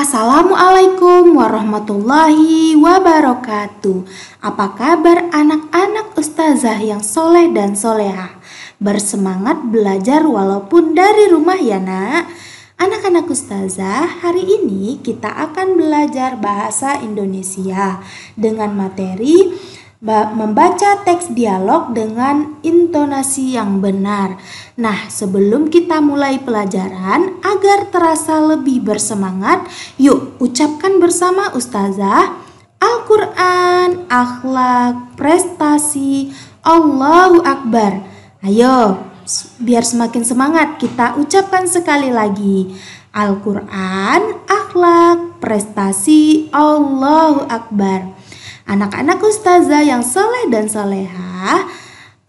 Assalamualaikum warahmatullahi wabarakatuh. Apa kabar anak-anak ustazah yang soleh dan solehah? Bersemangat belajar walaupun dari rumah ya nak. Anak-anak ustazah, hari ini kita akan belajar bahasa Indonesia dengan materi membaca teks dialog dengan intonasi yang benar. Nah, sebelum kita mulai pelajaran, agar terasa lebih bersemangat, yuk ucapkan bersama ustazah Al-Quran, akhlak, prestasi, Allahu Akbar. Ayo, biar semakin semangat kita ucapkan sekali lagi. Al-Quran, akhlak, prestasi, Allahu Akbar. Anak-anak ustazah yang soleh dan solehah,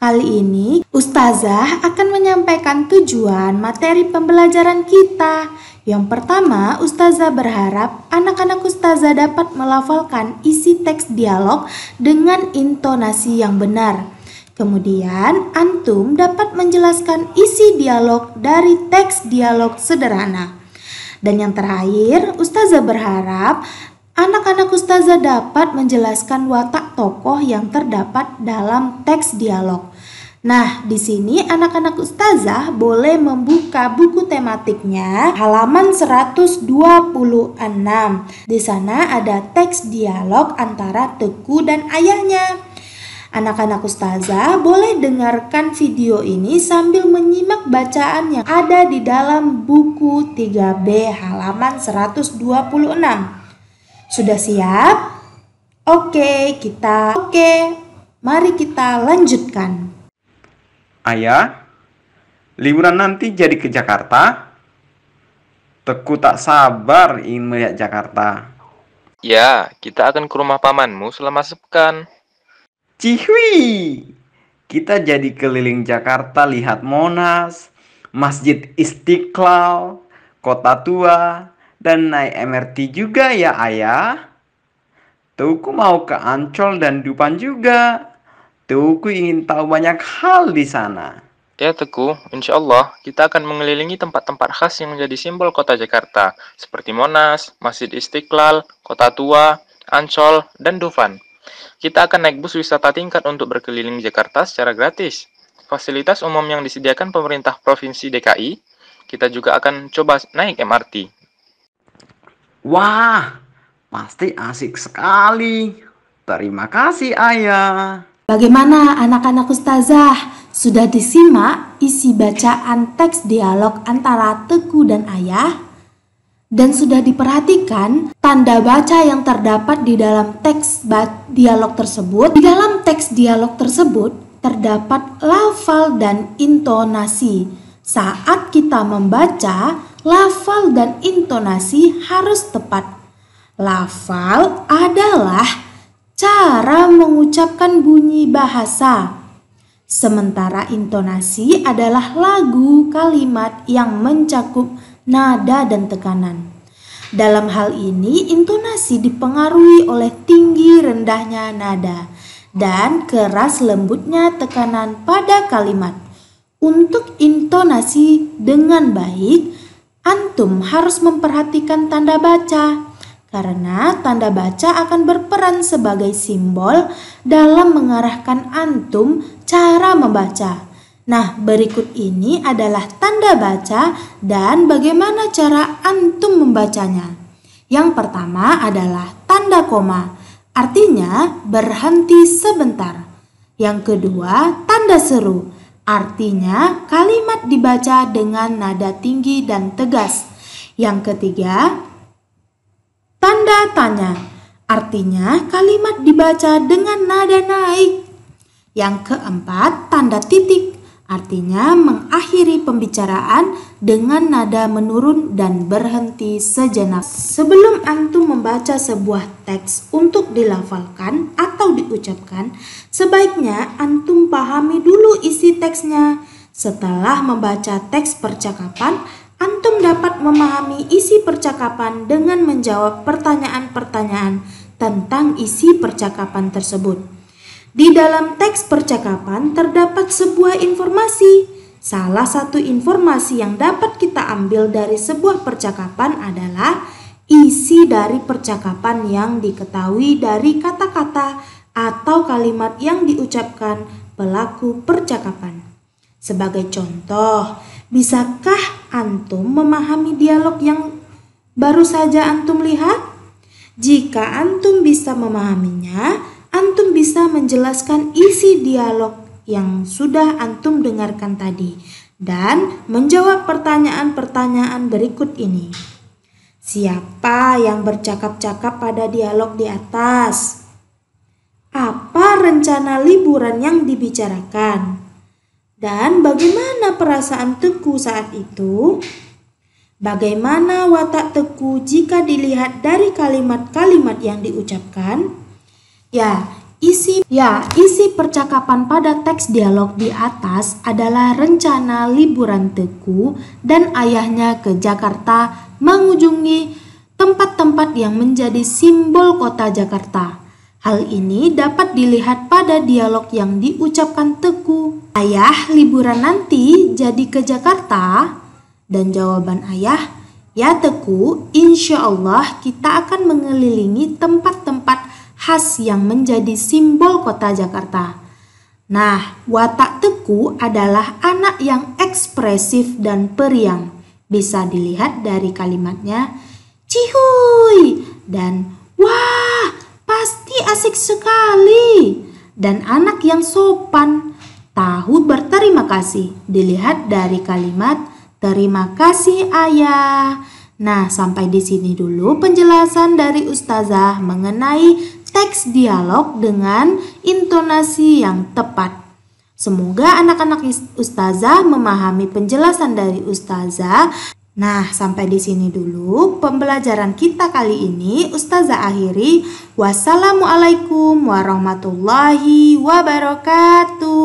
kali ini ustazah akan menyampaikan tujuan materi pembelajaran kita. Yang pertama, ustazah berharap anak-anak ustazah dapat melafalkan isi teks dialog dengan intonasi yang benar. Kemudian, antum dapat menjelaskan isi dialog dari teks dialog sederhana. Dan yang terakhir, ustazah berharap anak-anak ustazah dapat menjelaskan watak tokoh yang terdapat dalam teks dialog. Nah, di sini anak-anak ustazah boleh membuka buku tematiknya halaman 126. Di sana ada teks dialog antara Teguh dan ayahnya. Anak-anak ustazah boleh dengarkan video ini sambil menyimak bacaan yang ada di dalam buku 3B halaman 126. Sudah siap? Oke, mari kita lanjutkan. Ayah, liburan nanti jadi ke Jakarta? Teguh tak sabar ingin melihat Jakarta. Ya, kita akan ke rumah pamanmu selama sepekan. Cihui! Kita jadi keliling Jakarta lihat Monas, Masjid Istiqlal, Kota Tua, dan naik MRT juga ya ayah. Tuku mau ke Ancol dan Dupan juga. Tuku ingin tahu banyak hal di sana. Ya Teguh, insya Allah kita akan mengelilingi tempat-tempat khas yang menjadi simbol kota Jakarta, seperti Monas, Masjid Istiqlal, Kota Tua, Ancol, dan Dufan. Kita akan naik bus wisata tingkat untuk berkeliling Jakarta secara gratis. Fasilitas umum yang disediakan pemerintah Provinsi DKI, kita juga akan coba naik MRT. Wah, pasti asik sekali. Terima kasih ayah. Bagaimana anak-anak ustazah? Sudah disimak isi bacaan teks dialog antara Teguh dan ayah? Dan sudah diperhatikan tanda baca yang terdapat di dalam teks dialog tersebut? Di dalam teks dialog tersebut terdapat lafal dan intonasi. Saat kita membaca, lafal dan intonasi harus tepat. Lafal adalah cara mengucapkan bunyi bahasa, sementara intonasi adalah lagu kalimat yang mencakup nada dan tekanan. Dalam hal ini, intonasi dipengaruhi oleh tinggi rendahnya nada dan keras lembutnya tekanan pada kalimat. Untuk intonasi dengan baik, antum harus memperhatikan tanda baca, karena tanda baca akan berperan sebagai simbol dalam mengarahkan antum cara membaca. Nah, berikut ini adalah tanda baca dan bagaimana cara antum membacanya. Yang pertama adalah tanda koma, artinya berhenti sebentar. Yang kedua, tanda seru, artinya kalimat dibaca dengan nada tinggi dan tegas. Yang ketiga, tanda tanya, artinya kalimat dibaca dengan nada naik. Yang keempat, tanda titik, artinya mengakhiri pembicaraan dengan nada menurun dan berhenti sejenak. Sebelum antum membaca sebuah teks untuk dilafalkan atau diucapkan, sebaiknya antum pahami dulu isi teksnya. Setelah membaca teks percakapan, antum dapat memahami isi percakapan dengan menjawab pertanyaan-pertanyaan tentang isi percakapan tersebut. Di dalam teks percakapan terdapat sebuah informasi. Salah satu informasi yang dapat kita ambil dari sebuah percakapan adalah isi dari percakapan yang diketahui dari kata-kata atau kalimat yang diucapkan pelaku percakapan. Sebagai contoh, bisakah antum memahami dialog yang baru saja antum lihat? Jika antum bisa memahaminya, antum bisa menjelaskan isi dialog yang sudah antum dengarkan tadi dan menjawab pertanyaan-pertanyaan berikut ini. Siapa yang bercakap-cakap pada dialog di atas? Apa rencana liburan yang dibicarakan? Dan bagaimana perasaan Teku saat itu? Bagaimana watak Teku jika dilihat dari kalimat-kalimat yang diucapkan? Isi percakapan pada teks dialog di atas adalah rencana liburan Teku dan ayahnya ke Jakarta mengunjungi tempat-tempat yang menjadi simbol kota Jakarta. Hal ini dapat dilihat pada dialog yang diucapkan Teku. Ayah, liburan nanti jadi ke Jakarta? Dan jawaban ayah, ya Teku, insya Allah kita akan mengelilingi tempat-tempat khas yang menjadi simbol kota Jakarta. Nah, watak Teku adalah anak yang ekspresif dan periang. Bisa dilihat dari kalimatnya, cihuy, dan wah, pasti asik sekali. Dan anak yang sopan, tahu berterima kasih. Dilihat dari kalimat, terima kasih ayah. Nah, sampai di sini dulu penjelasan dari Ustazah mengenai teks dialog dengan intonasi yang tepat. Semoga anak-anak Ustazah memahami penjelasan dari Ustazah. Nah, sampai di sini dulu pembelajaran kita kali ini. Ustazah akhiri. Wassalamualaikum warahmatullahi wabarakatuh.